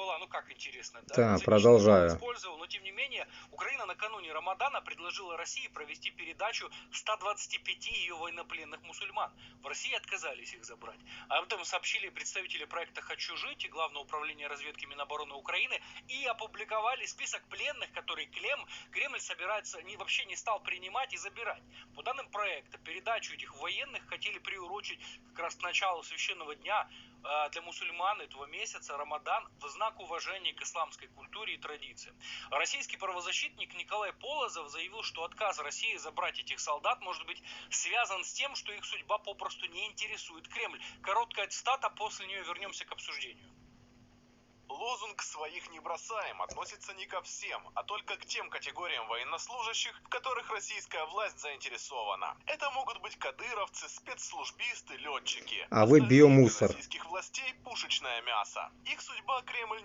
была, ну как интересно, да, Да, цинично продолжаю. использовал, но тем не менее Украина накануне Рамадана предложила России провести передачу 125 ее военнопленных мусульман. В России отказались их забрать. А об этом сообщили представители проекта «Хочу жить» и Главного управления разведки Минобороны Украины и опубликовали список пленных, которые Кремль собирается, вообще не стал принимать и забирать. По данным проекта, передачу этих военных хотели приурочить как раз к началу священного дня для мусульман этого месяца Рамадан в знак уважения к исламской культуре и традициям. Российский правозащитник Николай Полозов заявил, что отказ России забрать этих солдат может быть связан с тем, что их судьба попросту не интересует Кремль. Короткая цитата, после нее вернемся к обсуждению. Лозунг «своих не бросаем» относится не ко всем, а только к тем категориям военнослужащих, в которых российская власть заинтересована. Это могут быть кадыровцы, спецслужбисты, летчики. А вы Остальные для биомусор. российских властей пушечное мясо. Их судьба Кремль